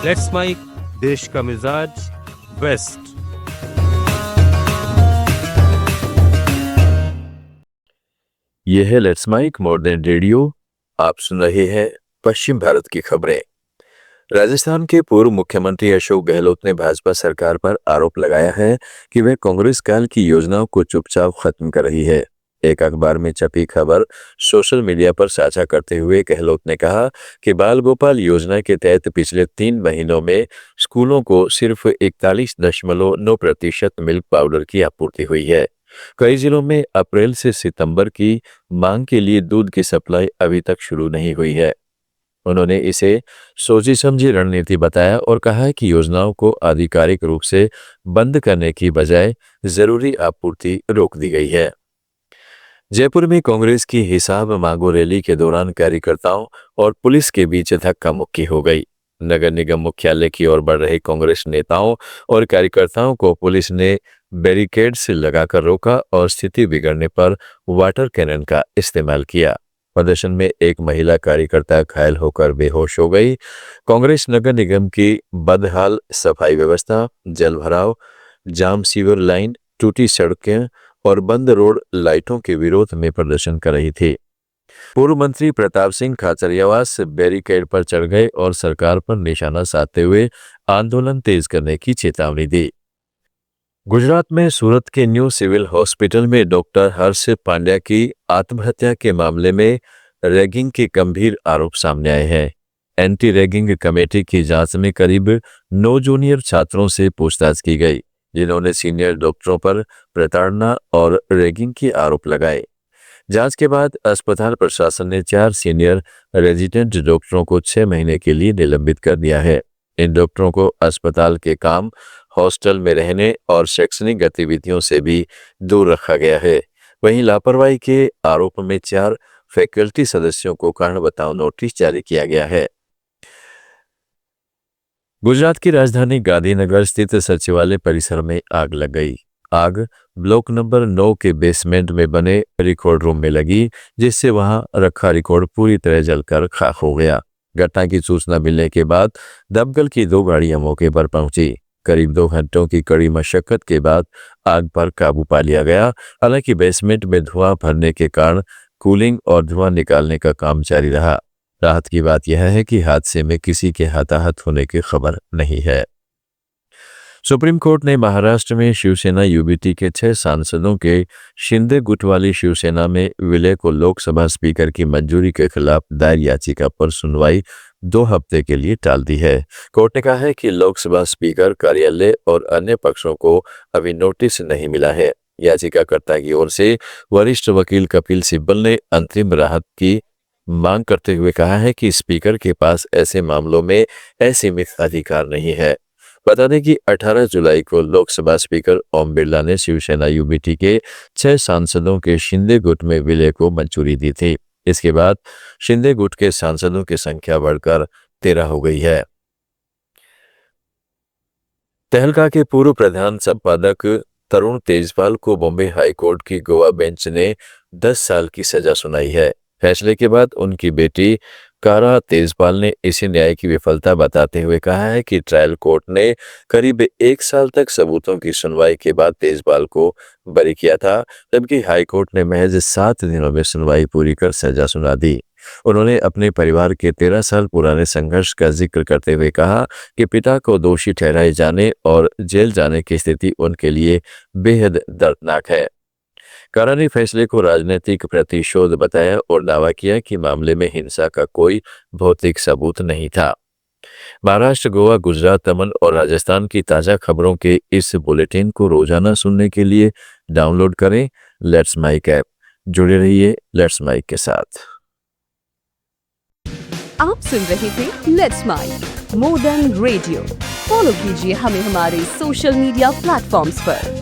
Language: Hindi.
लेट्स माइक, देश का मिजाज, वेस्ट। यह है लेट्स माइक मॉडर्न रेडियो। आप सुन रहे हैं पश्चिम भारत की खबरें। राजस्थान के पूर्व मुख्यमंत्री अशोक गहलोत ने भाजपा सरकार पर आरोप लगाया है कि वह कांग्रेस काल की योजनाओं को चुपचाप खत्म कर रही है। एक अखबार में छपी खबर सोशल मीडिया पर साझा करते हुए गहलोत ने कहा कि बाल गोपाल योजना के तहत पिछले 3 महीनों में स्कूलों को सिर्फ 41.9% मिल्क पाउडर की आपूर्ति हुई है। कई जिलों में अप्रैल से सितंबर की मांग के लिए दूध की सप्लाई अभी तक शुरू नहीं हुई है। उन्होंने इसे सोची समझी रणनीति बताया और कहा है कि योजनाओं को आधिकारिक रूप से बंद करने की बजाय जरूरी आपूर्ति रोक दी गई है। जयपुर में कांग्रेस की हिसाब मांगो रैली के दौरान कार्यकर्ताओं और पुलिस के बीच धक्का मुक्की हो गई। नगर निगम मुख्यालय की ओर बढ़ रहे कांग्रेस नेताओं और कार्यकर्ताओं को पुलिस ने बैरिकेड से लगाकर रोका और स्थिति बिगड़ने पर वाटर कैनन का इस्तेमाल किया। प्रदर्शन में एक महिला कार्यकर्ता घायल होकर बेहोश हो गई। कांग्रेस नगर निगम की बदहाल सफाई व्यवस्था, जलभराव, जाम सीवर लाइन, टूटी सड़कें और बंद रोड लाइटों के विरोध में प्रदर्शन कर रही थी। पूर्व मंत्री प्रताप सिंह खाचरियावास बैरिकेड पर चढ़ गए और सरकार पर निशाना साधते हुए आंदोलन तेज करने की चेतावनी दी। गुजरात में सूरत के न्यू सिविल हॉस्पिटल में डॉक्टर हर्ष पांड्या की आत्महत्या के मामले में रैगिंग के गंभीर आरोप सामने आए हैं। एंटी रैगिंग कमेटी की जांच में करीब 9 जूनियर छात्रों से पूछताछ की गई, जिन्होंने सीनियर डॉक्टरों पर प्रताड़ना और रैगिंग के आरोप लगाए। जांच के बाद अस्पताल प्रशासन ने 4 सीनियर रेजिडेंट डॉक्टरों को 6 महीने के लिए निलंबित कर दिया है। इन डॉक्टरों को अस्पताल के काम, हॉस्टल में रहने और शैक्षणिक गतिविधियों से भी दूर रखा गया है। वहीं लापरवाही के आरोप में 4 फैकल्टी सदस्यों को कारण बताओ नोटिस जारी किया गया है। गुजरात की राजधानी गांधीनगर स्थित सचिवालय परिसर में आग लग गई। आग ब्लॉक नंबर 9 के बेसमेंट में बने रिकॉर्ड रूम में लगी, जिससे वहां रखा रिकॉर्ड पूरी तरह जलकर खाक हो गया। घटना की सूचना मिलने के बाद दमकल की 2 गाड़ियां मौके पर पहुंची। करीब 2 घंटों की कड़ी मशक्कत के बाद आग पर काबू पा लिया गया। हालांकि बेसमेंट में धुआं भरने के कारण कूलिंग और धुआं निकालने का काम जारी रहा। राहत की बात यह है कि हादसे में किसी के हताहत होने की खबर नहीं है। सुप्रीम कोर्ट ने महाराष्ट्र में शिवसेना यूबीटी के 6 सांसदों के शिंदे गुट वाली शिवसेना में विलय को लोकसभा स्पीकर की मंजूरी के खिलाफ दायर याचिका पर सुनवाई 2 हफ्ते के लिए टाल दी है। कोर्ट ने कहा है कि लोकसभा स्पीकर कार्यालय और अन्य पक्षों को अभी नोटिस नहीं मिला है। याचिकाकर्ता की ओर से वरिष्ठ वकील कपिल सिब्बल ने अंतरिम राहत की मांग करते हुए कहा है कि स्पीकर के पास ऐसे मामलों में असीमित अधिकार नहीं है। बता दें कि 18 जुलाई को लोकसभा स्पीकर ओम बिरला ने शिवसेना यूबीटी के 6 सांसदों के शिंदे गुट में विलय को मंजूरी दी थी। इसके बाद शिंदे गुट के सांसदों की संख्या बढ़कर 13 हो गई है। तहलका के पूर्व प्रधान संपादक तरुण तेजपाल को बॉम्बे हाई कोर्ट की गोवा बेंच ने 10 साल की सजा सुनाई है। फैसले के बाद उनकी बेटी कारा तेजपाल ने इसे न्याय की विफलता बताते हुए कहा है कि ट्रायल कोर्ट ने करीब 1 साल तक सबूतों की सुनवाई के बाद तेजपाल को बरी किया था, जबकि हाई कोर्ट ने महज 7 दिनों में सुनवाई पूरी कर सजा सुना दी। उन्होंने अपने परिवार के 13 साल पुराने संघर्ष का जिक्र करते हुए कहा कि पिता को दोषी ठहराए जाने और जेल जाने की स्थिति उनके लिए बेहद दर्दनाक है। कारा ने फैसले को राजनीतिक प्रतिशोध बताया और दावा किया कि मामले में हिंसा का कोई भौतिक सबूत नहीं था। महाराष्ट्र, गोवा, गुजरात, दमन और राजस्थान की ताजा खबरों के इस बुलेटिन को रोजाना सुनने के लिए डाउनलोड करें लेट्स माइक ऐप। जुड़े रहिए लेट्स माइक के साथ। आप सुन रहे थे let's mic modern radio. Follow कीजिए हमें हमारे सोशल मीडिया प्लेटफॉर्म्स पर।